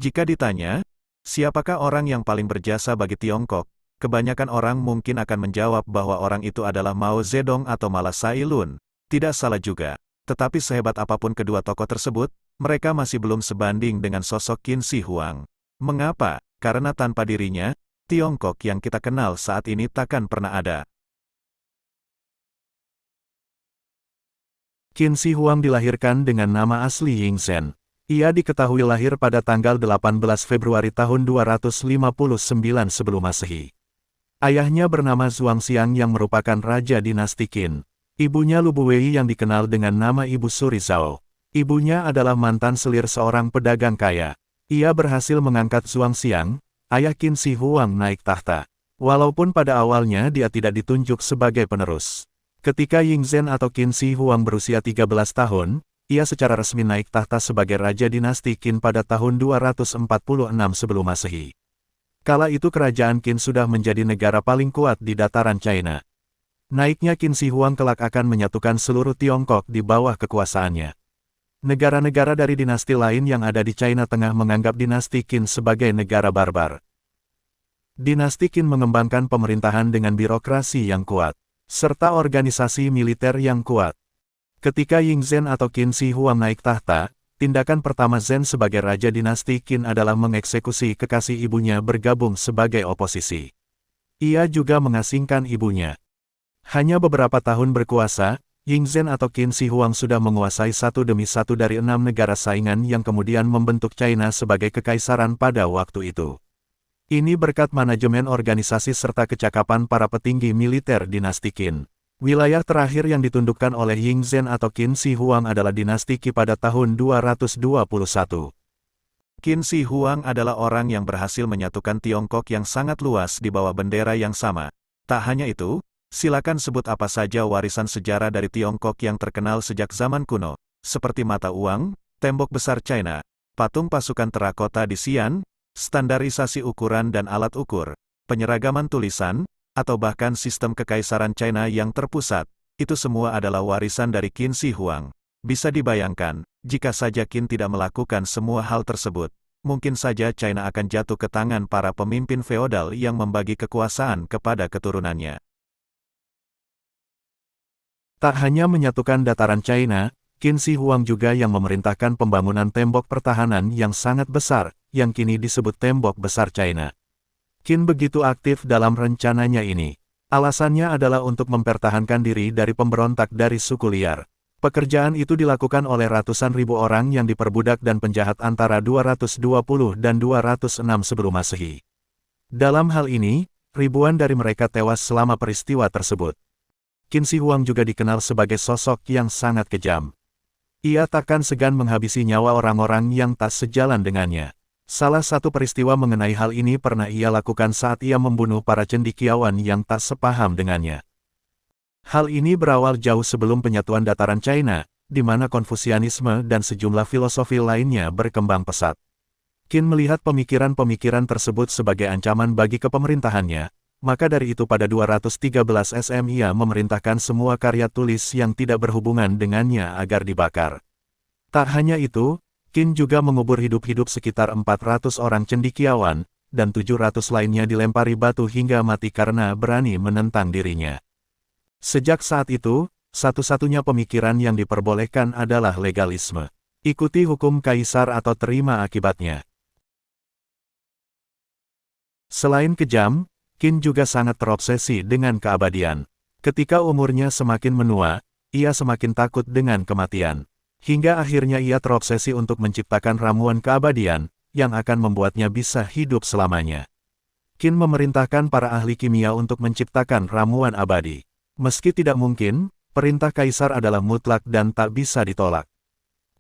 Jika ditanya, siapakah orang yang paling berjasa bagi Tiongkok, kebanyakan orang mungkin akan menjawab bahwa orang itu adalah Mao Zedong atau malah Tsai Lun. Tidak salah juga. Tetapi sehebat apapun kedua tokoh tersebut, mereka masih belum sebanding dengan sosok Qin Shi Huang. Mengapa? Karena tanpa dirinya, Tiongkok yang kita kenal saat ini takkan pernah ada. Qin Shi Huang dilahirkan dengan nama asli Ying Zhen. Ia diketahui lahir pada tanggal 18 Februari tahun 259 sebelum Masehi. Ayahnya bernama Zhuang Xiang yang merupakan raja dinasti Qin. Ibunya Lu Buwei yang dikenal dengan nama Ibu Suri Zhao. Ibunya adalah mantan selir seorang pedagang kaya. Ia berhasil mengangkat Zhuang Xiang, ayah Qin Shi Huang naik tahta. Walaupun pada awalnya dia tidak ditunjuk sebagai penerus. Ketika Ying Zhen atau Qin Shi Huang berusia 13 tahun, ia secara resmi naik tahta sebagai raja dinasti Qin pada tahun 246 sebelum Masehi. Kala itu kerajaan Qin sudah menjadi negara paling kuat di dataran China. Naiknya Qin Shi Huang kelak akan menyatukan seluruh Tiongkok di bawah kekuasaannya. Negara-negara dari dinasti lain yang ada di China Tengah menganggap dinasti Qin sebagai negara barbar. Dinasti Qin mengembangkan pemerintahan dengan birokrasi yang kuat, serta organisasi militer yang kuat. Ketika Ying Zhen atau Qin Shi Huang naik tahta, tindakan pertama Zhen sebagai raja dinasti Qin adalah mengeksekusi kekasih ibunya bergabung sebagai oposisi. Ia juga mengasingkan ibunya. Hanya beberapa tahun berkuasa, Ying Zhen atau Qin Shi Huang sudah menguasai satu demi satu dari 6 negara saingan yang kemudian membentuk China sebagai kekaisaran pada waktu itu. Ini berkat manajemen organisasi serta kecakapan para petinggi militer dinasti Qin. Wilayah terakhir yang ditundukkan oleh Ying Zhen atau Qin Shi Huang adalah dinasti Qi pada tahun 221. Qin Shi Huang adalah orang yang berhasil menyatukan Tiongkok yang sangat luas di bawah bendera yang sama. Tak hanya itu, silakan sebut apa saja warisan sejarah dari Tiongkok yang terkenal sejak zaman kuno, seperti mata uang, tembok besar China, patung pasukan terakota di Xi'an, standarisasi ukuran dan alat ukur, penyeragaman tulisan, atau bahkan sistem kekaisaran China yang terpusat. Itu semua adalah warisan dari Qin Shi Huang. Bisa dibayangkan, jika saja Qin tidak melakukan semua hal tersebut, mungkin saja China akan jatuh ke tangan para pemimpin feodal yang membagi kekuasaan kepada keturunannya. Tak hanya menyatukan dataran China, Qin Shi Huang juga yang memerintahkan pembangunan tembok pertahanan yang sangat besar, yang kini disebut tembok besar China. Qin begitu aktif dalam rencananya ini. Alasannya adalah untuk mempertahankan diri dari pemberontak dari suku liar. Pekerjaan itu dilakukan oleh ratusan ribu orang yang diperbudak dan penjahat antara 220 dan 206 sebelum Masehi. Dalam hal ini, ribuan dari mereka tewas selama peristiwa tersebut. Qin Shi Huang juga dikenal sebagai sosok yang sangat kejam. Ia takkan segan menghabisi nyawa orang-orang yang tak sejalan dengannya. Salah satu peristiwa mengenai hal ini pernah ia lakukan saat ia membunuh para cendekiawan yang tak sepaham dengannya. Hal ini berawal jauh sebelum penyatuan dataran China, di mana Konfusianisme dan sejumlah filosofi lainnya berkembang pesat. Qin melihat pemikiran-pemikiran tersebut sebagai ancaman bagi kepemerintahannya, maka dari itu pada 213 SM ia memerintahkan semua karya tulis yang tidak berhubungan dengannya agar dibakar. Tak hanya itu, Qin juga mengubur hidup-hidup sekitar 400 orang cendekiawan, dan 700 lainnya dilempari batu hingga mati karena berani menentang dirinya. Sejak saat itu, satu-satunya pemikiran yang diperbolehkan adalah legalisme. Ikuti hukum kaisar atau terima akibatnya. Selain kejam, Qin juga sangat terobsesi dengan keabadian. Ketika umurnya semakin menua, ia semakin takut dengan kematian. Hingga akhirnya ia terobsesi untuk menciptakan ramuan keabadian, yang akan membuatnya bisa hidup selamanya. Qin memerintahkan para ahli kimia untuk menciptakan ramuan abadi. Meski tidak mungkin, perintah kaisar adalah mutlak dan tak bisa ditolak.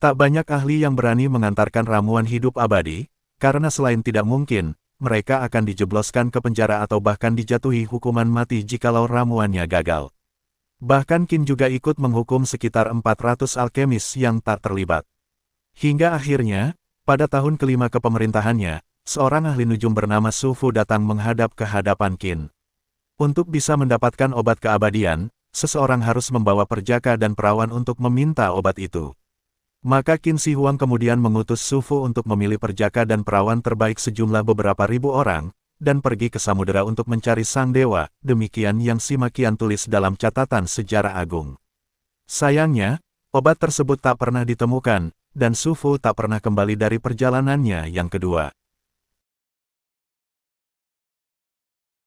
Tak banyak ahli yang berani mengantarkan ramuan hidup abadi, karena selain tidak mungkin, mereka akan dijebloskan ke penjara atau bahkan dijatuhi hukuman mati jikalau ramuannya gagal. Bahkan Qin juga ikut menghukum sekitar 400 alkemis yang tak terlibat. Hingga akhirnya, pada tahun kelima kepemerintahannya, seorang ahli nujum bernama Su Fu datang menghadap ke hadapan Qin. Untuk bisa mendapatkan obat keabadian, seseorang harus membawa perjaka dan perawan untuk meminta obat itu. Maka Qin Shi Huang kemudian mengutus Su Fu untuk memilih perjaka dan perawan terbaik sejumlah beberapa ribu orang, dan pergi ke samudera untuk mencari sang dewa, demikian yang Sima Qian tulis dalam catatan sejarah agung. Sayangnya, obat tersebut tak pernah ditemukan, dan Su Fu tak pernah kembali dari perjalanannya yang kedua.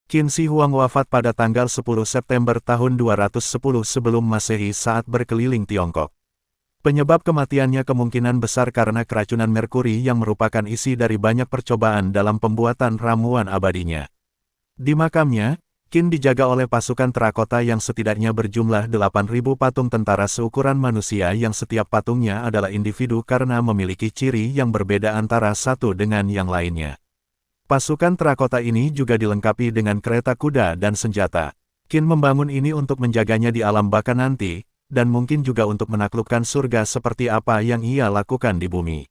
Qin Shi Huang wafat pada tanggal 10 September tahun 210 sebelum Masehi saat berkeliling Tiongkok. Penyebab kematiannya kemungkinan besar karena keracunan merkuri yang merupakan isi dari banyak percobaan dalam pembuatan ramuan abadinya. Di makamnya, Qin dijaga oleh pasukan terakota yang setidaknya berjumlah 8.000 patung tentara seukuran manusia yang setiap patungnya adalah individu karena memiliki ciri yang berbeda antara satu dengan yang lainnya. Pasukan terakota ini juga dilengkapi dengan kereta kuda dan senjata. Qin membangun ini untuk menjaganya di alam baka nanti, dan mungkin juga untuk menaklukkan surga seperti apa yang ia lakukan di bumi.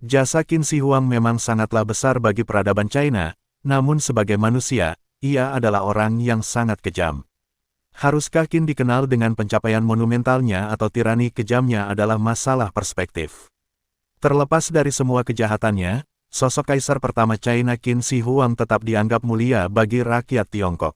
Jasa Qin Shi Huang memang sangatlah besar bagi peradaban China, namun sebagai manusia, ia adalah orang yang sangat kejam. Haruskah Qin dikenal dengan pencapaian monumentalnya atau tirani kejamnya adalah masalah perspektif. Terlepas dari semua kejahatannya, sosok kaisar pertama China Qin Shi Huang tetap dianggap mulia bagi rakyat Tiongkok.